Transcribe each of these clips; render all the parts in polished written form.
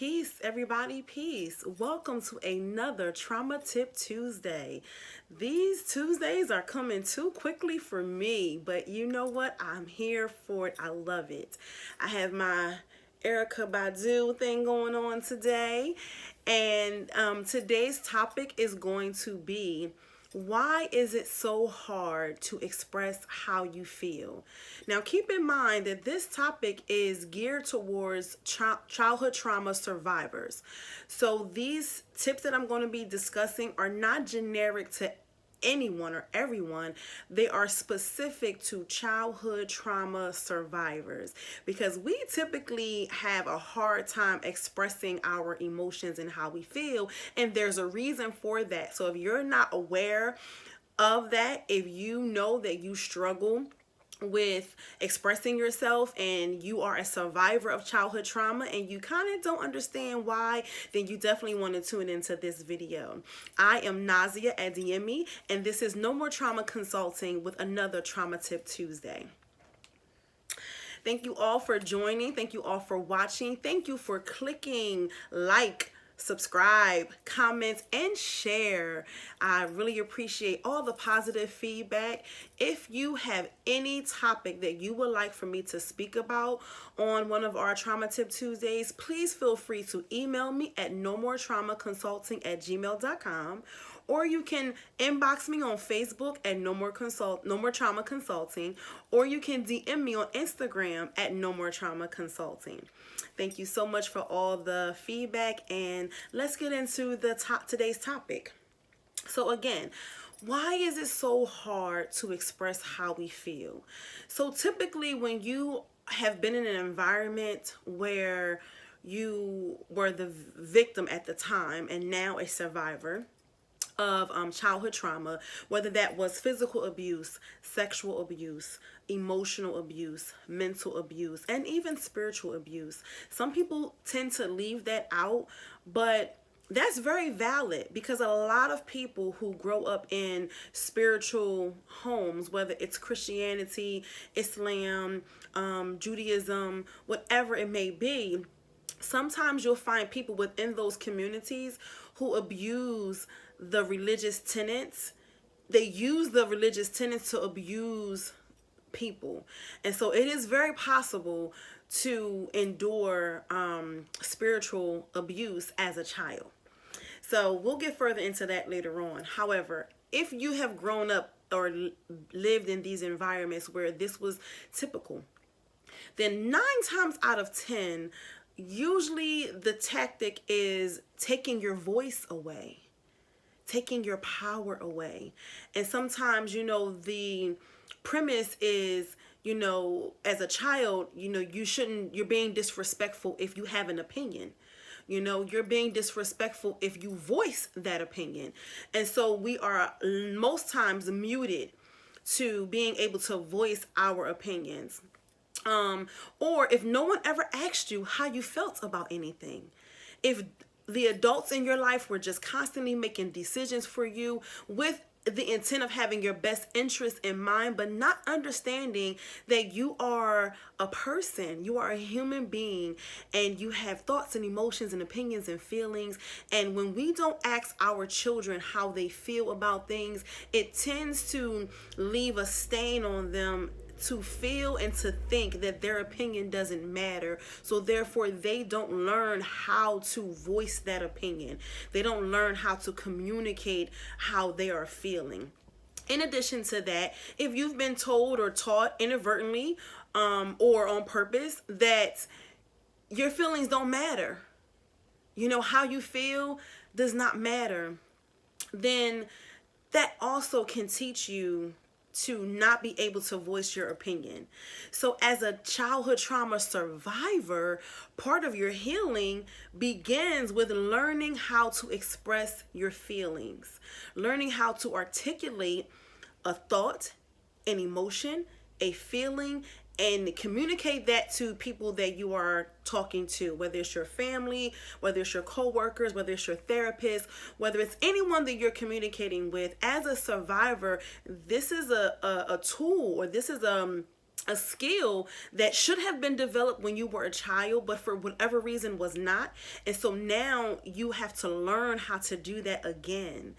Peace, everybody, peace. Welcome to another Trauma Tip Tuesday. These Tuesdays are coming too quickly for me, but you know what? I'm here for it. I love it. I have my Erica Badu thing going on today, and today's topic is going to be, why is it so hard to express how you feel? Now, keep in mind that this topic is geared towards childhood trauma survivors. So these tips that I'm going to be discussing are not generic to anyone or everyone. They are specific to childhood trauma survivors, because we typically have a hard time expressing our emotions and how we feel, and there's a reason for that. So if you're not aware of that, if you know that you struggle with expressing yourself and you are a survivor of childhood trauma and you kind of don't understand why, then you definitely want to tune into this video. I am Nazia Adiemi, and this is No More Trauma Consulting with another Trauma Tip Tuesday. Thank you all for joining. Thank you all for watching. Thank you for clicking like, subscribe, comment, and share. I really appreciate all the positive feedback. If you have any topic that you would like for me to speak about on one of our Trauma Tip Tuesdays, please feel free to email me at nomoretraumaconsulting@gmail.com, or you can inbox me on Facebook at No More Trauma Consulting, or you can DM me on Instagram at No More Trauma Consulting. Thank you so much for all the feedback, and let's get into today's topic. So again, why is it so hard to express how we feel? So typically when you have been in an environment where you were the victim at the time and now a survivor of childhood trauma, whether that was physical abuse, sexual abuse, emotional abuse, mental abuse, and even spiritual abuse. Some people tend to leave that out, but that's very valid, because a lot of people who grow up in spiritual homes, whether it's Christianity, Islam, Judaism, whatever it may be, sometimes you'll find people within those communities who abuse the religious tenets. They use the religious tenets to abuse people. And so it is very possible to endure spiritual abuse as a child. So we'll get further into that later on. However, if you have grown up or lived in these environments where this was typical, then 9 times out of 10, usually the tactic is taking your voice away, taking your power away. And sometimes, the premise is, as a child, you're being disrespectful if you have an opinion. You're being disrespectful if you voice that opinion. And so we are most times muted to being able to voice our opinions. Or if no one ever asked you how you felt about anything, if the adults in your life were just constantly making decisions for you with the intent of having your best interest in mind, but not understanding that you are a person, you are a human being, and you have thoughts and emotions and opinions and feelings. And when we don't ask our children how they feel about things, it tends to leave a stain on them to feel and to think that their opinion doesn't matter. So therefore they don't learn how to voice that opinion. They don't learn how to communicate how they are feeling. In addition to that, if you've been told or taught inadvertently or on purpose that your feelings don't matter, how you feel does not matter, then that also can teach you to not be able to voice your opinion. So as a childhood trauma survivor, part of your healing begins with learning how to express your feelings, learning how to articulate a thought, an emotion, a feeling, and communicate that to people that you are talking to, whether it's your family, whether it's your coworkers, whether it's your therapist, whether it's anyone that you're communicating with. As a survivor, this is a tool, or this is a skill that should have been developed when you were a child, but for whatever reason was not. And so now you have to learn how to do that again.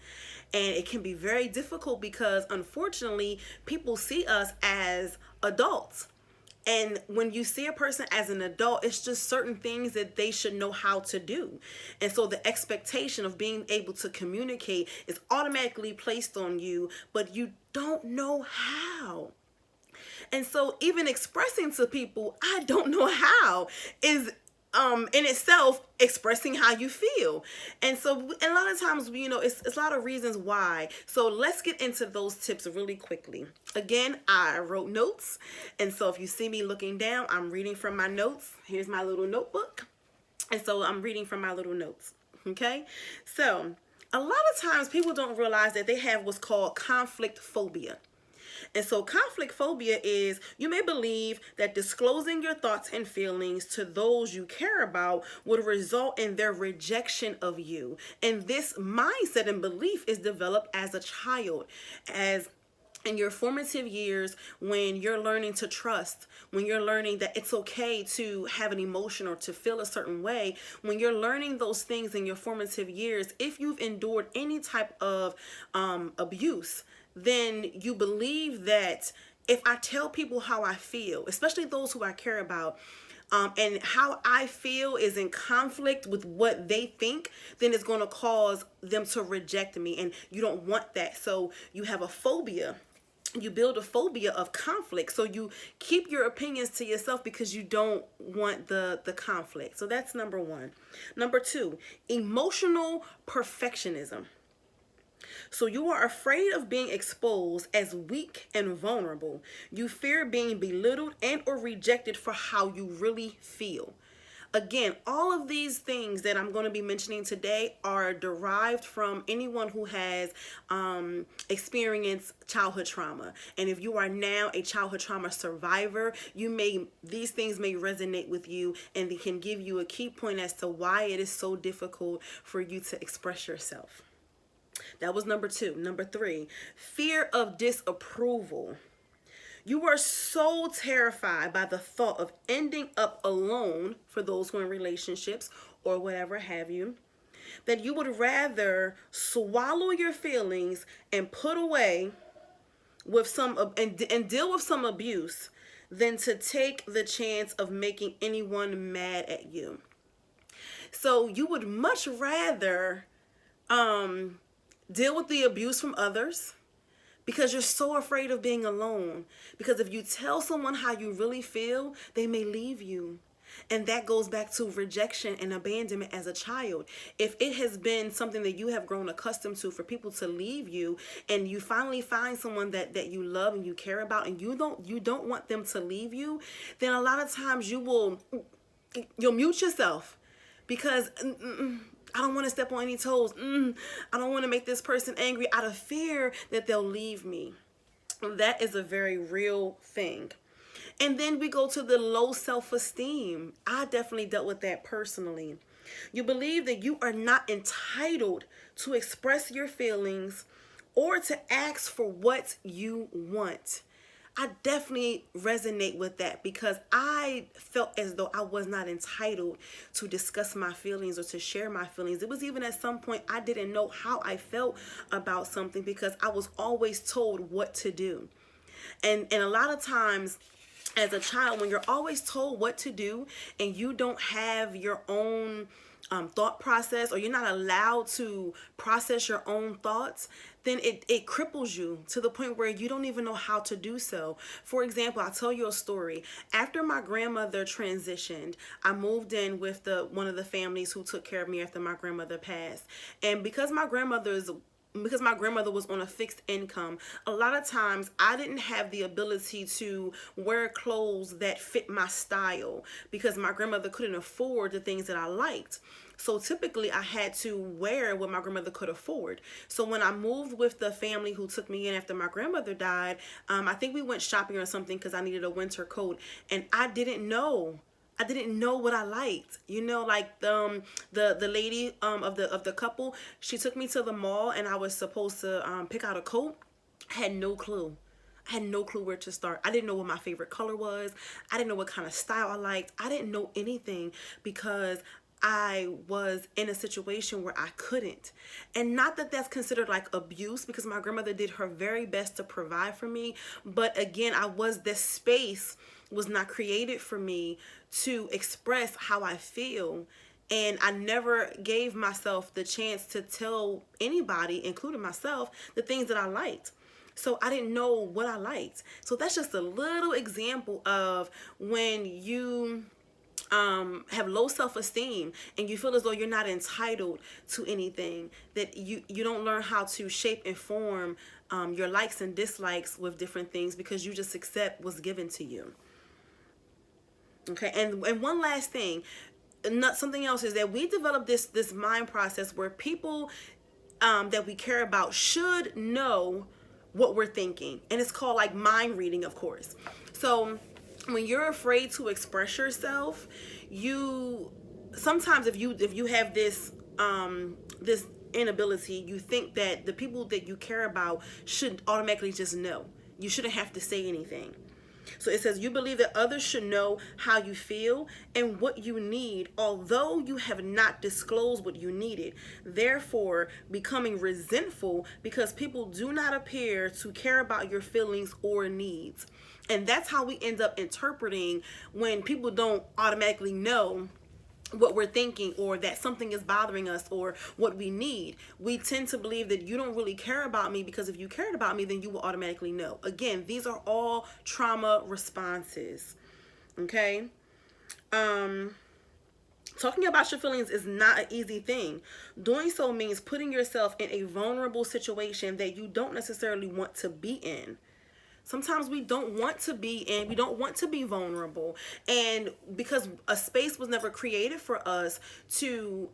And it can be very difficult because unfortunately, people see us as adults. And when you see a person as an adult, it's just certain things that they should know how to do. And so the expectation of being able to communicate is automatically placed on you, but you don't know how. And so even expressing to people, I don't know how, is in itself expressing how you feel. And so and a lot of times, it's a lot of reasons why. So let's get into those tips really quickly. Again, I wrote notes, and so if you see me looking down, I'm reading from my notes. Here's my little notebook, and so I'm reading from my little notes. Okay, so a lot of times people don't realize that they have what's called conflict phobia. And so conflict phobia is, you may believe that disclosing your thoughts and feelings to those you care about would result in their rejection of you. And this mindset and belief is developed as a child, as in your formative years, when you're learning to trust, when you're learning that it's okay to have an emotion or to feel a certain way, when you're learning those things in your formative years, if you've endured any type of abuse, then you believe that if I tell people how I feel, especially those who I care about, and how I feel is in conflict with what they think, then it's going to cause them to reject me. And you don't want that. So you have a phobia. You build a phobia of conflict. So you keep your opinions to yourself because you don't want the conflict. So that's number one. Number two, emotional perfectionism. So you are afraid of being exposed as weak and vulnerable. You fear being belittled and or rejected for how you really feel. Again, all of these things that I'm going to be mentioning today are derived from anyone who has experienced childhood trauma. And if you are now a childhood trauma survivor, these things may resonate with you, and they can give you a key point as to why it is so difficult for you to express yourself. That was number two. Number three, fear of disapproval. You are so terrified by the thought of ending up alone, for those who are in relationships or whatever have you, that you would rather swallow your feelings and put away with and deal with some abuse than to take the chance of making anyone mad at you. So you would much rather deal with the abuse from others because you're so afraid of being alone. Because if you tell someone how you really feel, they may leave you. And that goes back to rejection and abandonment as a child. If it has been something that you have grown accustomed to for people to leave you, and you finally find someone that you love and you care about, and you don't want them to leave you, then a lot of times you'll mute yourself because I don't want to step on any toes. I don't want to make this person angry out of fear that they'll leave me. That is a very real thing. And then we go to the low self-esteem. I definitely dealt with that personally. You believe that you are not entitled to express your feelings or to ask for what you want. I definitely resonate with that because I felt as though I was not entitled to discuss my feelings or to share my feelings. It was even at some point I didn't know how I felt about something because I was always told what to do. And a lot of times as a child, when you're always told what to do and you don't have your own thought process, or you're not allowed to process your own thoughts, then it cripples you to the point where you don't even know how to do so. For example, I'll tell you a story. After my grandmother transitioned, I moved in with one of the families who took care of me after my grandmother passed. And because my grandmother was on a fixed income, a lot of times I didn't have the ability to wear clothes that fit my style because my grandmother couldn't afford the things that I liked. So typically I had to wear what my grandmother could afford. So when I moved with the family who took me in after my grandmother died, I think we went shopping or something because I needed a winter coat, and I didn't know what I liked. Like the lady of the couple, she took me to the mall and I was supposed to pick out a coat. I had no clue. I had no clue where to start. I didn't know what my favorite color was. I didn't know what kind of style I liked. I didn't know anything because I was in a situation where I couldn't. And not that that's considered like abuse, because my grandmother did her very best to provide for me. But again, this space was not created for me to express how I feel. And I never gave myself the chance to tell anybody, including myself, the things that I liked. So I didn't know what I liked. So that's just a little example of when you have low self-esteem and you feel as though you're not entitled to anything, that you don't learn how to shape and form your likes and dislikes with different things because you just accept what's given to you. Okay, and one last thing, not something else, is that we develop this mind process where people that we care about should know what we're thinking, and it's called like mind reading, of course. So when you're afraid to express yourself, you sometimes, if you have this inability, you think that the people that you care about should automatically just know. You shouldn't have to say anything. So it says, you believe that others should know how you feel and what you need, although you have not disclosed what you needed, therefore becoming resentful because people do not appear to care about your feelings or needs. And that's how we end up interpreting when people don't automatically know what we're thinking, or that something is bothering us, or what we need. We tend to believe that you don't really care about me, because if you cared about me, then you will automatically know. Again, these are all trauma responses. Okay? Talking about your feelings is not an easy thing. Doing so means putting yourself in a vulnerable situation that you don't necessarily want to be in. Sometimes we don't want to be in, we don't want to be vulnerable. And because a space was never created for us to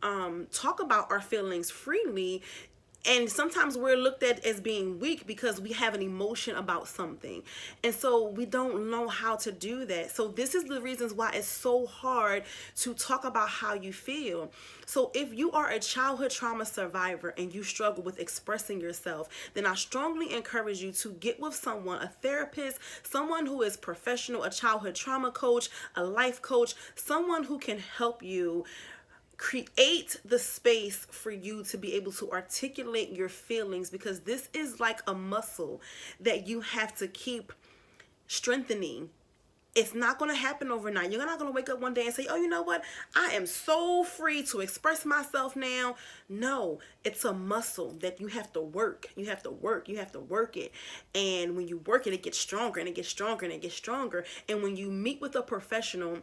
talk about our feelings freely, and sometimes we're looked at as being weak because we have an emotion about something. And so we don't know how to do that. So this is the reasons why it's so hard to talk about how you feel. So if you are a childhood trauma survivor and you struggle with expressing yourself, then I strongly encourage you to get with someone, a therapist, someone who is professional, a childhood trauma coach, a life coach, someone who can help you create the space for you to be able to articulate your feelings, because this is like a muscle that you have to keep strengthening. It's not going to happen overnight. You're not going to wake up one day and say, oh, you know what? I am so free to express myself now. No, it's a muscle that you have to work. You have to work. You have to work it. And when you work it, it gets stronger and it gets stronger and it gets stronger. And when you meet with a professional,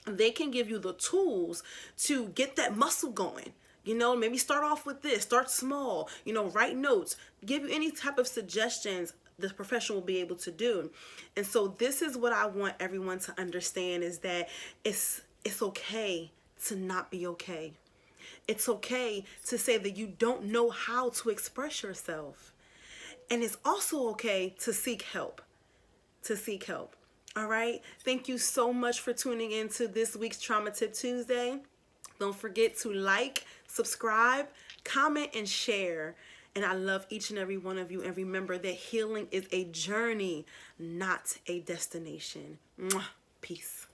they can give you the tools to get that muscle going. You know, maybe start off with this, start small, write notes, give you any type of suggestions the professional will be able to do. And so this is what I want everyone to understand, is that it's okay to not be okay. It's okay to say that you don't know how to express yourself. And it's also okay to seek help. All right. Thank you so much for tuning in to this week's Trauma Tip Tuesday. Don't forget to like, subscribe, comment, and share. And I love each and every one of you. And remember that healing is a journey, not a destination. Mwah. Peace.